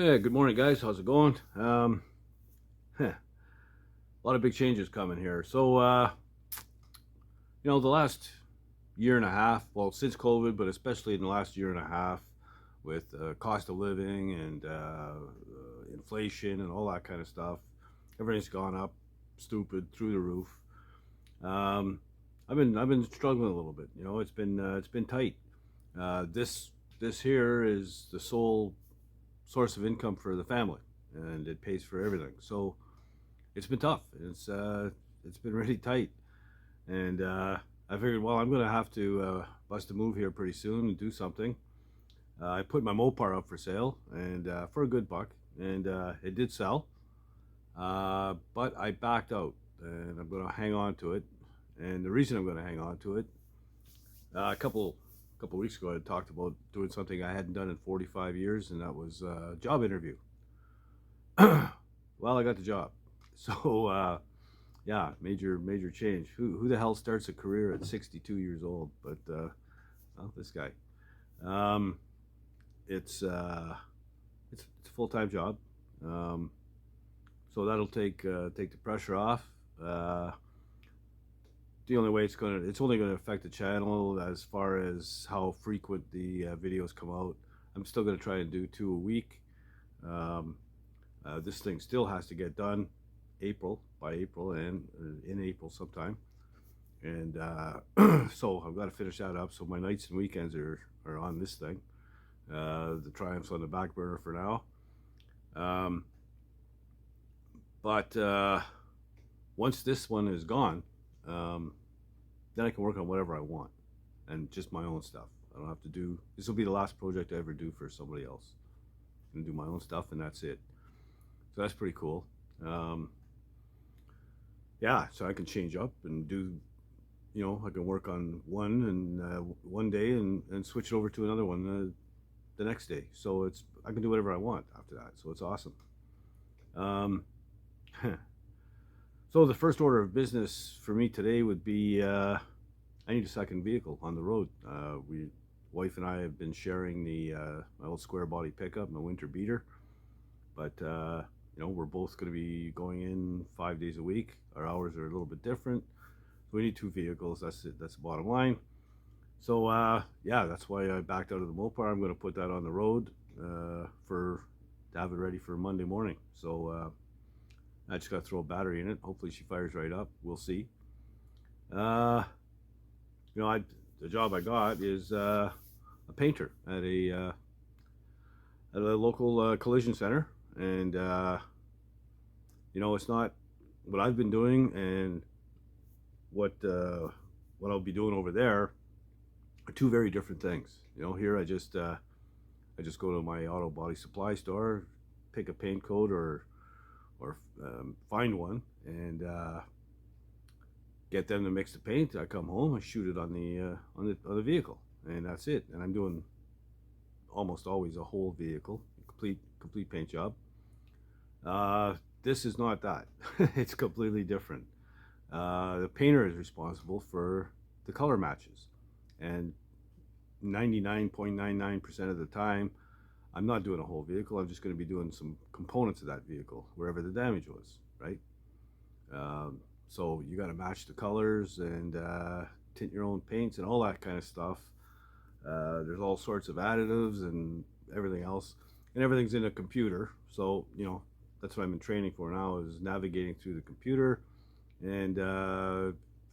Yeah, good morning, guys. How's it going? A lot of big changes coming here. The last year and a half, well, since COVID, but especially in the last year and a half, with cost of living and inflation and all that kind of stuff, everything's gone up, stupid, through the roof. Um, I've been struggling a little bit. It's been tight. This here is the sole source of income for the family, and it pays for everything. So it's been tough. It's been really tight, and I figured, well, I'm gonna have to bust a move here pretty soon and do something. I put my Mopar up for sale, and for a good buck, and it did sell. But I backed out, and I'm gonna hang on to it. And the reason I'm gonna hang on to it, a couple weeks ago, I talked about doing something I hadn't done in 45 years, and that was a job interview. Well, I got the job. So yeah, major change. Who the hell starts a career at 62 years old? But well, this guy. Um, it's it's a full time job. Um, so that'll take the pressure off. The only way it's only gonna affect the channel as far as how frequent the videos come out. I'm still gonna try and do two a week. Um, this thing still has to get done by April and in April sometime. And so I've got to finish that up. So my nights and weekends are on this thing. The Triumph's on the back burner for now. Um, but once this one is gone, um, then I can work on whatever I want and just my own stuff. I don't have to do this. Will be the last project I ever do for somebody else. And do my own stuff, and that's it. So that's pretty cool. Um, yeah, so I can change up and do, I can work on one and one day and switch it over to another one the next day. So I can do whatever I want after that. So it's awesome. Um, so the first order of business for me today would be I need a second vehicle on the road. Wife and I have been sharing the my old square body pickup, my winter beater, but we're both going to be going in 5 days a week. Our hours are a little bit different. So we need two vehicles. That's it. That's the bottom line. So yeah, that's why I backed out of the Mopar. I'm going to put that on the road for to have it ready for Monday morning. So I just got to throw a battery in it. Hopefully she fires right up. We'll see. Uh, the job I got is a painter at a local collision center, and it's not what I've been doing and what I'll be doing over there are two very different things. Here I just go to my auto body supply store, pick a paint coat or find one, and get them to mix the paint. I come home, I shoot it on the vehicle, and that's it. And I'm doing almost always a whole vehicle, complete paint job. This is not that. It's completely different. The painter is responsible for the color matches, and 99.99% of the time, I'm not doing a whole vehicle. I'm just going to be doing some components of that vehicle, wherever the damage was, right? So you got to match the colors and tint your own paints and all that kind of stuff. There's all sorts of additives and everything else, and everything's in a computer. So that's what I'm in training for now, is navigating through the computer and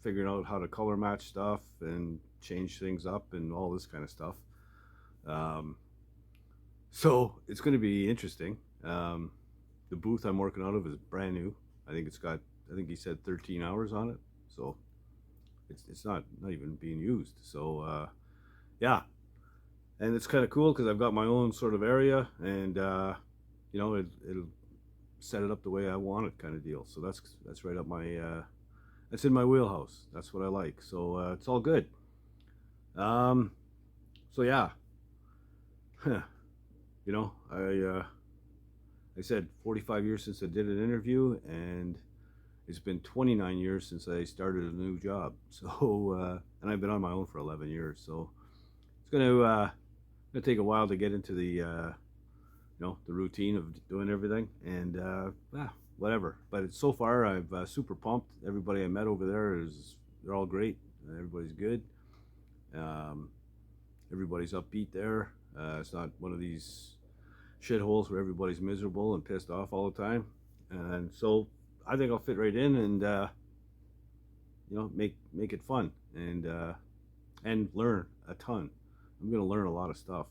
figuring out how to color match stuff and change things up and all this kind of stuff. Um, so it's going to be interesting. The booth I'm working out of is brand new. I think he said 13 hours on it. So it's not even being used. So yeah, and it's kind of cool because I've got my own sort of area, and it'll set it up the way I want it, kind of deal. So that's right up my that's in my wheelhouse. That's what I like. So it's all good. Um, so yeah, I said 45 years since I did an interview, and it's been 29 years since I started a new job. So and I've been on my own for 11 years. So it's gonna take a while to get into the routine of doing everything, and whatever. But it's, so far, I've super pumped. Everybody I met over there they're all great. Everybody's good. Um, Everybody's upbeat there. It's not one of these shitholes where everybody's miserable and pissed off all the time. And so I think I'll fit right in and make it fun and learn a ton. I'm going to learn a lot of stuff.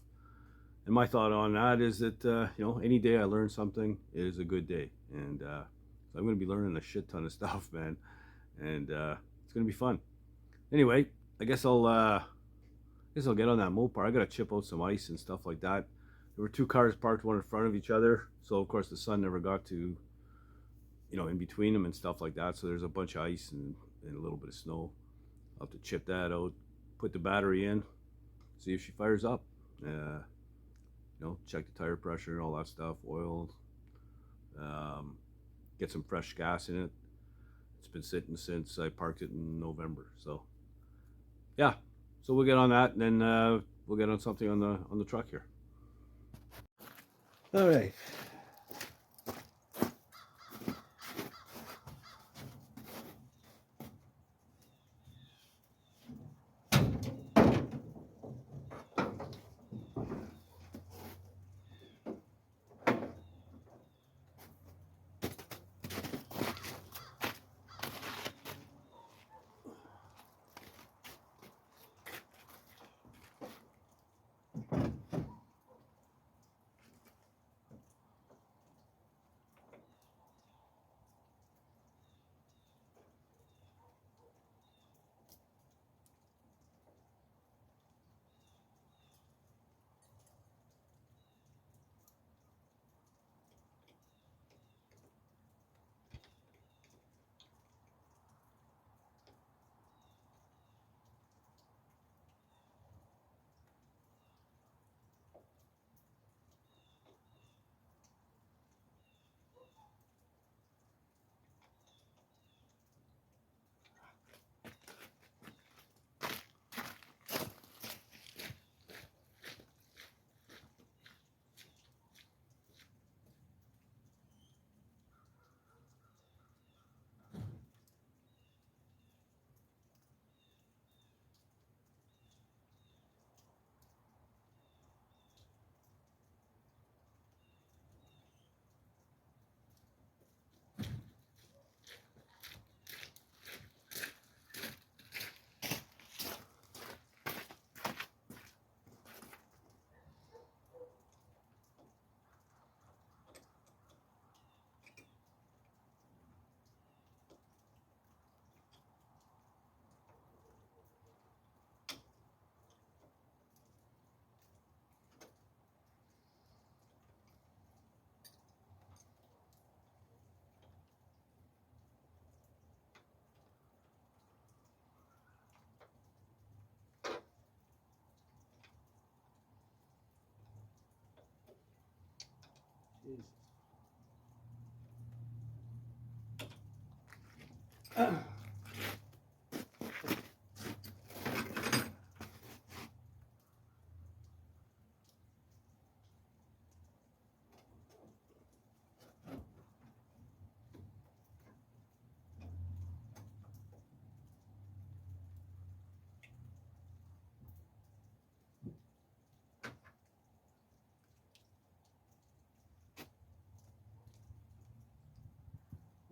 And my thought on that is that any day I learn something is a good day, and so I'm going to be learning a shit ton of stuff, man, and it's going to be fun. Anyway, I guess I'll get on that Mopar. I got to chip out some ice and stuff like that. There were two cars parked one in front of each other, so of course the sun never got to in between them and stuff like that. So there's a bunch of ice and a little bit of snow. I'll have to chip that out, put the battery in, see if she fires up. Check the tire pressure and all that stuff, oil, get some fresh gas in it. It's been sitting since I parked it in November. So, yeah. So we'll get on that, and then we'll get on something on the truck here. All right.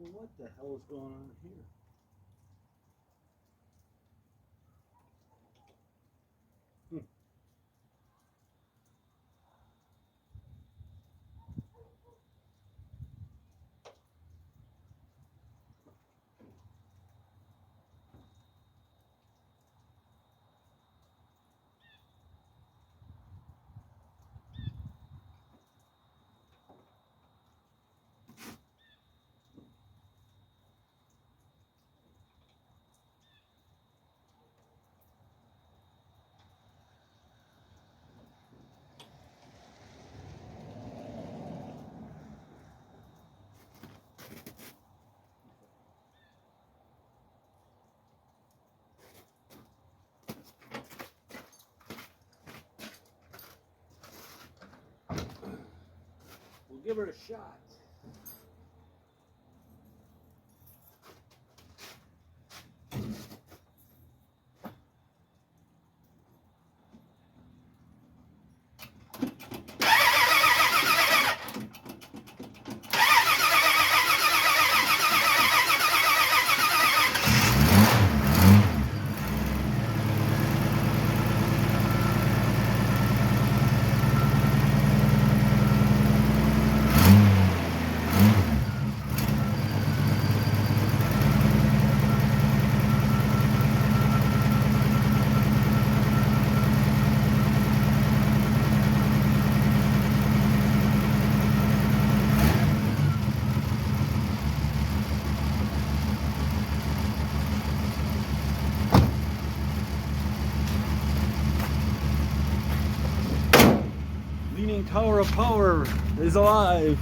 Well, what the hell is going on here? give it a shot. Leaning Tower of Power is alive.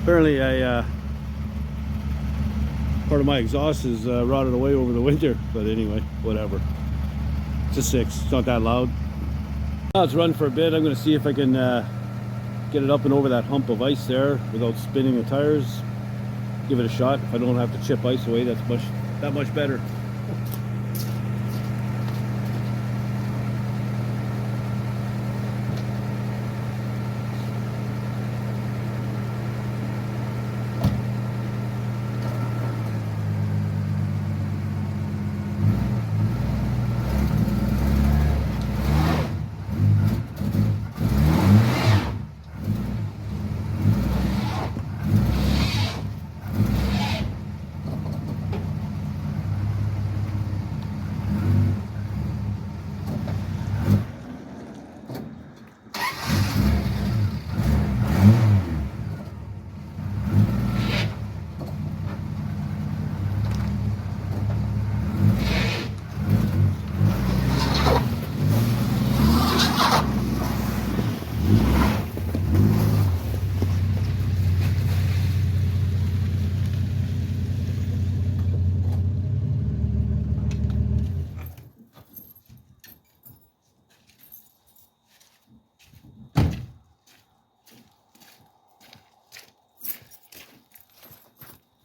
Apparently, part of my exhaust is rotted away over the winter. But anyway, whatever. It's a 6. It's not that loud. Now it's run for a bit. I'm going to see if I can get it up and over that hump of ice there without spinning the tires. Give it a shot. If I don't have to chip ice away, that's that much better.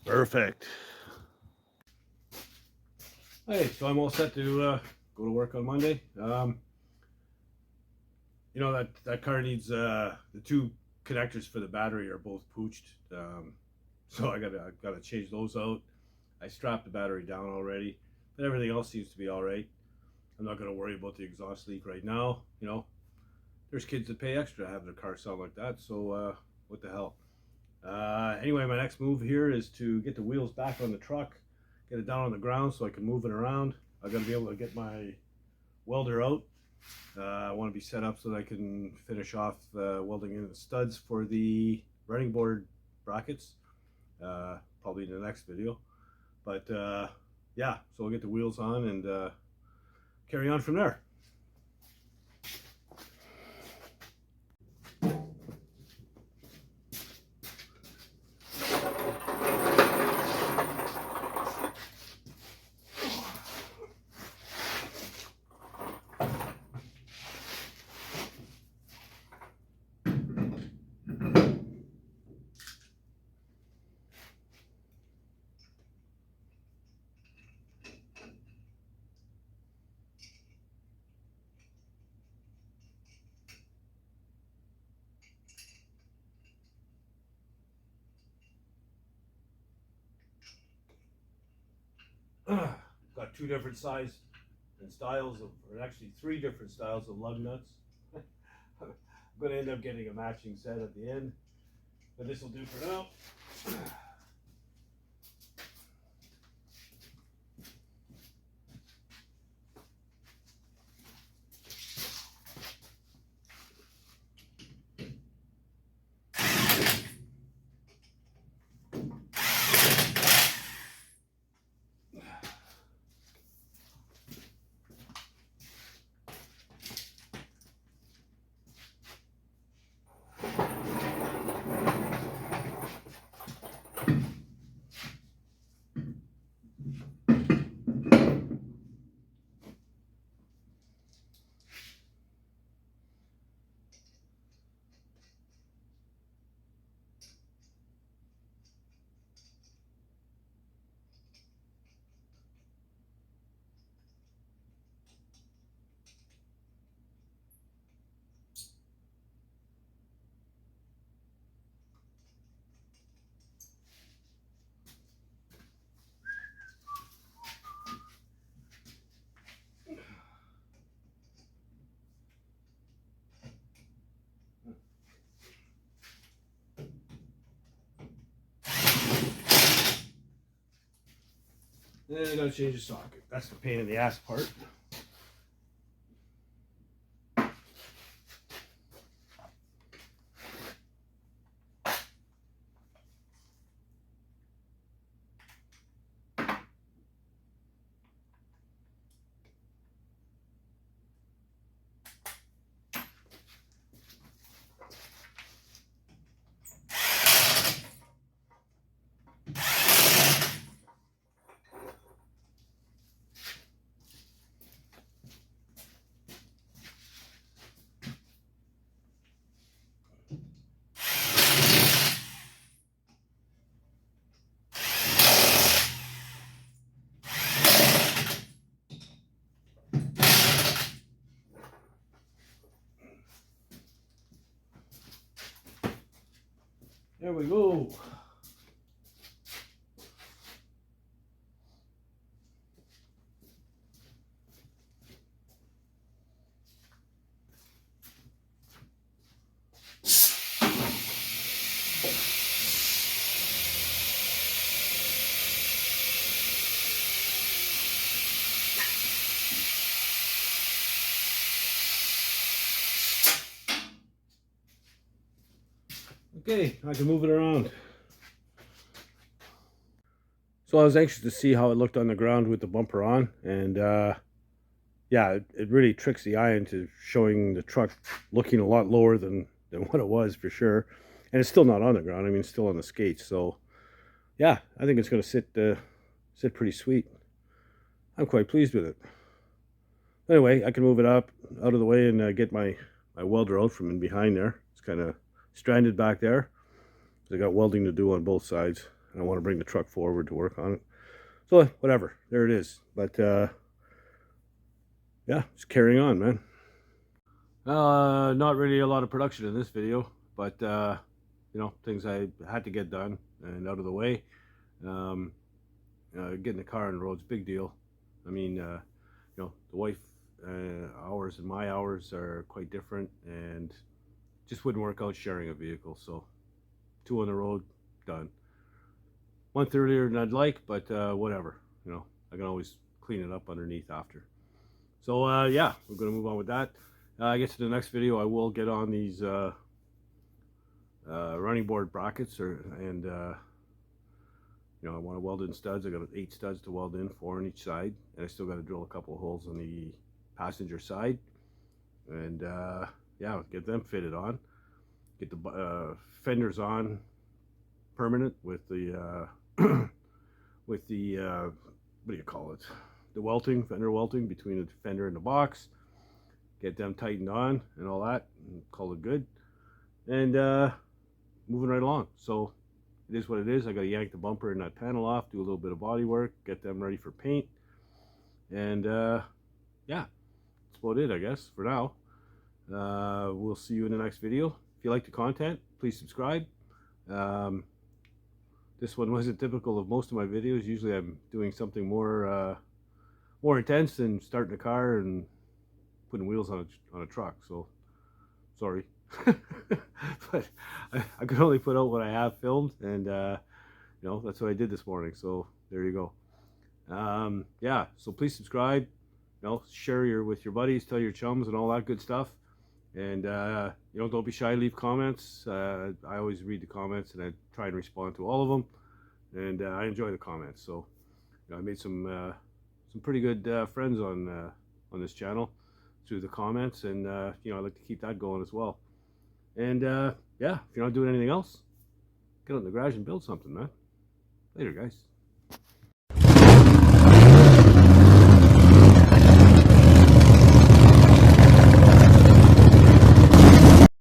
Perfect. Hey, so I'm all set to go to work on Monday. You know that car needs the 2 connectors for the battery are both pooched, so I gotta change those out. I strapped the battery down already, but everything else seems to be all right. I'm not gonna worry about the exhaust leak right now. You know, there's kids that pay extra to have their car sound like that, so what the hell. Anyway, my next move here is to get the wheels back on the truck, get it down on the ground so I can move it around. I got to be able to get my welder out. I want to be set up so that I can finish off welding in the studs for the running board brackets, probably in the next video. But yeah, so we'll get the wheels on and carry on from there. Got 2 different size and styles of, or actually 3 different styles of lug nuts. I'm going to end up getting a matching set at the end, but this will do for now. And I gotta change the socket. That's the pain in the ass part. There we go. Okay, I can move it around. So I was anxious to see how it looked on the ground with the bumper on, and yeah, it really tricks the eye into showing the truck looking a lot lower than what it was for sure. And it's still not on the ground. I mean, it's still on the skates. So yeah, I think it's going to sit pretty sweet. I'm quite pleased with it. Anyway, I can move it up out of the way and get my welder out from in behind there. It's kind of stranded back there. I got welding to do on both sides, and I want to bring the truck forward to work on it. So whatever, there it is. But yeah, just carrying on, man. Not really a lot of production in this video, but you know, things I had to get done and out of the way. Getting the car on the road's a big deal. I mean, you know, the wife hours and my hours are quite different, and just wouldn't work out sharing a vehicle. So 2 on the road, done. Month earlier than I'd like, but whatever. You know, I can always clean it up underneath after. So yeah, we're going to move on with that. I guess in the next video I will get on these running board brackets, and you know, I want to weld in studs. I got 8 studs to weld in, 4 on each side, and I still got to drill a couple of holes on the passenger side, and yeah, get them fitted on. Get the fenders on permanent with the with the what do you call it? The welting, fender welting between the fender and the box. Get them tightened on and all that, and call it good. And moving right along. So it is what it is. I got to yank the bumper and that panel off, do a little bit of body work, get them ready for paint, and yeah, that's about it, I guess, for now. We'll see you in the next video. If you like the content, please subscribe. This one wasn't typical of most of my videos. Usually I'm doing something more intense than starting a car and putting wheels on a truck. So sorry. But I could only put out what I have filmed, and you know, that's what I did this morning. So there you go. Yeah, so please subscribe, you know, share with your buddies, tell your chums and all that good stuff. And you know, don't be shy, leave comments. I always read the comments and I try and respond to all of them, and I enjoy the comments. So you know, I made some pretty good friends on this channel through the comments, and you know, I like to keep that going as well. And yeah, if you're not doing anything else, get out in the garage and build something, man. Later, guys.